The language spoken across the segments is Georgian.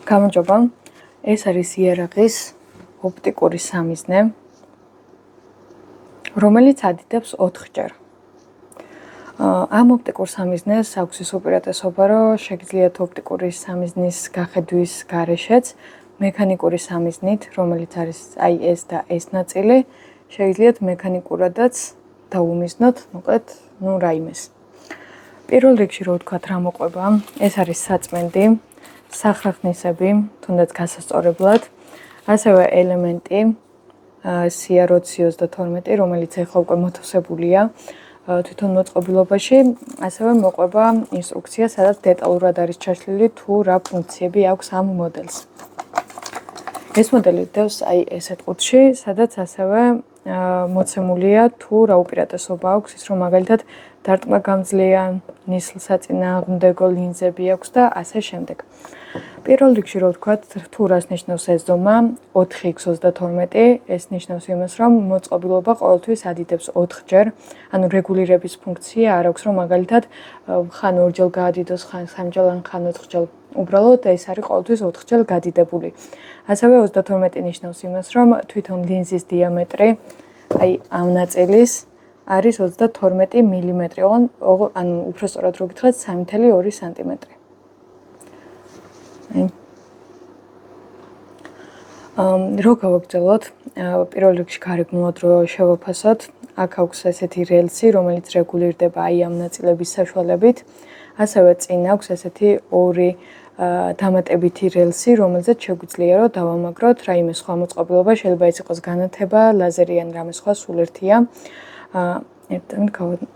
გამარჯობა. ეს არის იარაღის ოპტიკური სამიზნე, რომელიც ადიდებს 4-ჯერ. ამ ოპტიკურ სამიზნეს აქვს ის უპირატესობა, რომ შეგიძლიათ ოპტიკური სამიზნის გახედვის გარეშეც მექანიკური სამიზნით, რომელიც არის აი ეს და ეს ნაწილი, შეგიძლიათ მექანიკურადაც დაუმიზნოთ, მოკლედ, რაიმეს. პირველ რიგში რო ვთქვათ, რა მოყვება, ეს არის საწმენდი, სახრახნისები, თუნდაც გასასწორებლად, ასევე ელემენტი CR2032, რომელიც ახლა უკვე მოთავსებულია თვითონ მოწყობილობაში, ასევე მოყვება ინსტრუქცია, სადაც დეტალურად არის ჩაშლილი თუ რა ფუნქციები აქვს ამ მოდელს. ეს მოდელი დევს აი ესეთ ყუთში, სადაც ასევე მოცემულია თუ რა უპირატესობა აქვს, ის რომ მაგალითად დარტყმა გამძლეა, ნისლსაწინააღმდეგო ლინზები აქვს და ასე შემდეგ. პირველ რიგში რო ვთქვათ, თუ რას ნიშნავს ეს ზომა 4x32, ეს ნიშნავს იმას, რომ მოწყობილობა ყოველთვის ადიდებს 4-ჯერ, ანუ რეგულირების ფუნქცია არ აქვს, რომ მაგალითად ხან 2-ჯერ გაადიდოს, ხან 3-ჯერ, ხან 4-ჯერ. უბრალოდ ეს არის ყოველთვის 4-ჯერ გადიდებული. ასევე 32 ნიშნავს იმას, რომ თვითონ ლინზის დიამეტრი, აი ამ ნაწილის არის 32 მმ, ანუ უფრო სწორად რო გითხრათ 3.2 სმ. რო გავაგრძელოთ, პირველ რიგში გარეგნულად რო შევაფასოთ, აქ აქვს ესეთი რელსი, რომელიც რეგულირდება აი ამ ნაწილების საშუალებით, ასევე წინ აქვს ესეთი ორი დამატებითი რელსი, რომელზეც შეგვიძლია რომ დავამაგროთ რაიმე სხვა მოწყობილობა, შეიძლება ეს იყოს განათება, ლაზერი ან რამე სხვა სულ ერთია.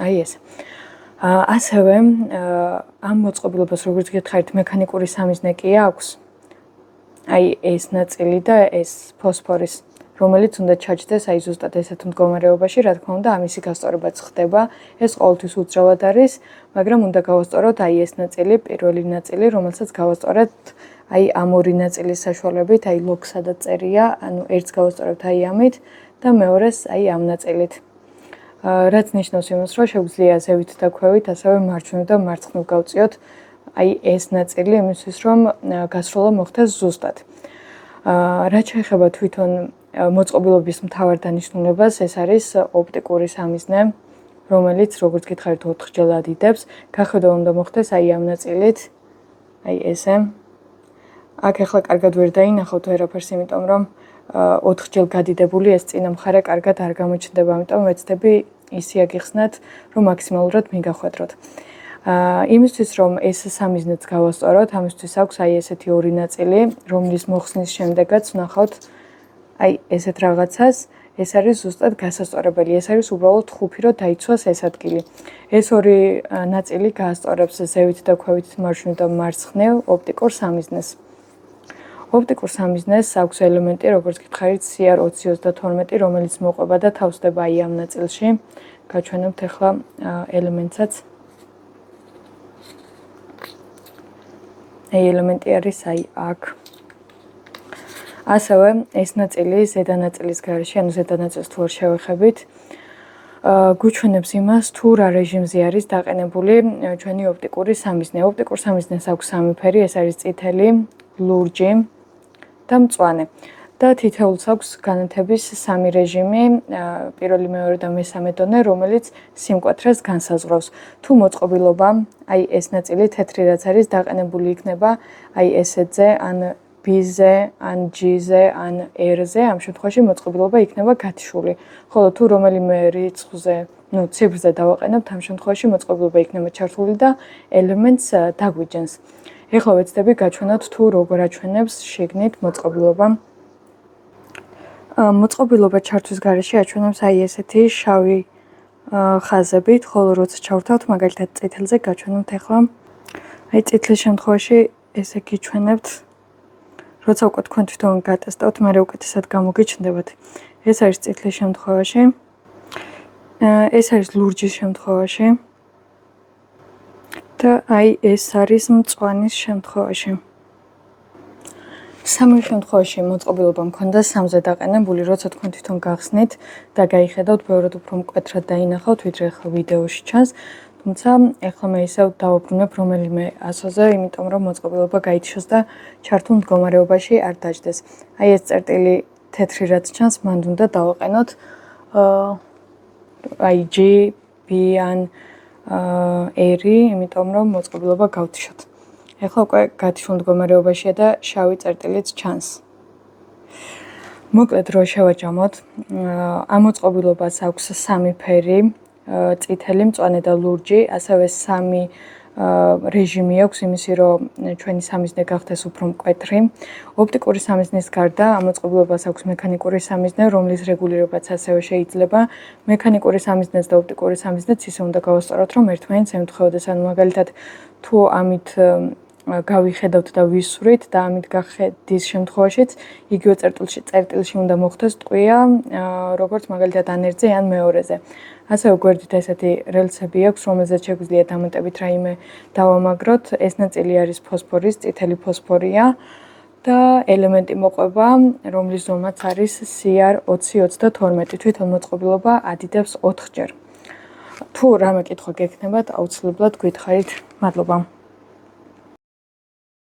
აი ეს. ასევე ამ მოწყობილობას როგორც გითხარით, მექანიკური სამიზნე კი აქვს. აი ეს ნაწილი და ეს ფოსფორის, რომელიც უნდა ჩაჯდეს აი ზუსტად ესეთ მდგომარეობაში, რა თქმა უნდა, ამისი გასწორებაც ხდება. ეს ყოველთვის უძრავად არის, მაგრამ უნდა გავასწოროთ აი ეს ნაწილი, პირველი ნაწილი, რომელსაც გავასწორებთ აი ამ ორი ნაწილის საშუალებით, აი ლოგ სადაც წერია, ანუ ერთს გავასწორებთ აი ამით და მეორეს აი ამ ნაწილით. რაც ნიშნავს იმას, რომ შეგვიძლია ზევით და ქვევით, ასევე მარჯვნივ და მარცხნივ გავწიოთ აი ეს ნაწილი, იმისთვის რომ გასროლა მოხდეს ზუსტად. რაც შეეხება თვითონ მოწყობილობის მთავარ დანიშნულებას, ეს არის ოპტიკური სამიზნე, რომელიც როგორც გითხარით 4-ჯერ ადიდებს, გახედვა უნდა მოხდეს აი ამ ნაწილით, აი ესე. აქ ახლა კარგად ვერ დაინახავთ ვერაფერს, იმიტომ რომ 4-ჯერ გადიდებული ეს წინა მხარე კარგად არ გამოჩნდება, ამიტომ ვეცდები ისე აგიხსნათ, რომ მაქსიმალურად მიგახვედროთ. იმისთვის რომ ეს სამიზნეც გავასწოროთ, ამისთვის აქვს აი ესეთი ორი ნაწილი, რომლის მოხსნის შემდეგაც ვნახავთ აი ესეთ რაღაცას, ეს არის ზუსტად გასასწორებელი, ეს არის უბრალოდ ხუფი, რომ დაიცვას ეს ადგილი. ეს ორი ნაწილი გაასწორებს ზევით და ქვევით მარჯვნივ და მარცხნივ ოპტიკურ სამიზნეს. ოპტიკურ სამიზნეს აქვს ელემენტი, როგორც გითხარით, CR2032, რომელიც მოყვება და თავსდება აი ამ ნაწილში. გაჩვენებთ ახლა ელემენტსაც. აი ელემენტი არის აი აქ. ასევე ეს ნაწილი ზედა ნაწილის გარეშე, ანუ ზედა ნაწილს თუ არ შევეხებით, გვიჩვენებს იმას, თუ რა რეჟიმზე არის დაყენებული ჩვენი ოპტიკური სამიზნე. ოპტიკურ სამიზნეს აქვს სამი ფერი, ეს არის წითელი, ლურჯი და მწვანე. და თითოეულს აქვს განათების სამი რეჟიმი, პირველი, მეორე და მესამე დონე, რომელიც სიმკვეთრეს განსაზღვრავს. თუ მოწყობილობა, აი ეს ნაწილი თეთრი რაც არის დაყენებული იქნება, აი ესეთზე, ან B-ზე, ან G-ზე, ან R-ზე, ამ შემთხვევაში მოწყობილობა იქნება გათიშული. ხოლო თუ რომელიმე რიცხვზე, ციფრზე დავაყენებთ, ამ შემთხვევაში მოწყობილობა იქნება ჩართული და ელემენტს დაგვიჯენს. ეხლა ვეცდები გაჩვენოთ თუ როგორ აჩვენებს შიგნით მოწყობილობა. მოწყობილობა ჩართვის გარეშე აჩვენებს აი ესეთი შავი ხაზებით, ხოლო როცა ჩავრთავთ, მაგალითად წითელზე გაჩვენებთ ახლა. აი წითლის შემთხვევაში ესე გიჩვენებთ, როცა უკვე თქვენ თვითონ გატესტავთ, მე უკეთესად გამოგიჩნდებათ. ეს არის წითლის შემთხვევაში. ეს არის ლურჯის შემთხვევაში. და აი ეს არის მწვანის შემთხვევაში. სამივე შემთხვევაში მოწყობილობა მქონდა 3-ზე დაყენებული, როცა თქვენ თვითონ გახსნით და გაიხედავთ, ბევრად უფრო მკვეთრად დაინახავთ, ვიდრე ახლა ვიდეოში ჩანს. თუმცა ეხლა მე ისევ დავუბრუნებ რომელიმე ასოზე, იმიტომ რომ მოწყობილობა გაიჩოს და ჩართულ მდგომარეობაში არ დაждდეს. აი ეს წერტილი თეთრი რაც ჩანს, მანდ უნდა დავაყენოთ აი G, B ან R-ი, იმიტომ რომ მოწყობილობა გავთიშოთ. ეხლა უკვე გათიშულ მდგომარეობაშია და შავი წერტილიც ჩანს. მოკლედ რო შევაჯამოთ, ამ მოწყობილობას აქვს 3 ფერი, წითელი, მწვანე და ლურჯი, ასევე 3 რეჟიმი აქვს იმისი, რომ ჩვენი სამიზნე გახდეს უფრო მკვეთრი. ოპტიკური სამიზნის გარდა ამ მოწყობილობას აქვს მექანიკური სამიზნე, რომლის რეგულირებაც ასევე შეიძლება. მექანიკური სამიზნეც და ოპტიკური სამიზნეც ისე უნდა გავასწოროთ, რომ ერთმანეთს ემთხვეოდეს. ანუ მაგალითად, თუ ამით გავიხედავთ და ვისვრით და ამით გახედის შემთხვევაშიც იგივე წერტილში უნდა მოხდეს ტყვია, როგორც მაგალითად ან ერთზე ან მეორეზე. ასევე გვერდით ესეთი რელსები აქვს, რომელზეც შეგვიძლია დამატებით რაიმე დავამაგროთ. ეს ნაწილი არის ფოსფორის, წითელი ფოსფორია და ელემენტი მოყვება, რომლის ზომაც არის CR2022. თვითონ მოწყობილობა ადიდებს 4-ჯერ. თუ რამე კითხვა გექნებათ, აუცილებლად გითხარით. მადლობა.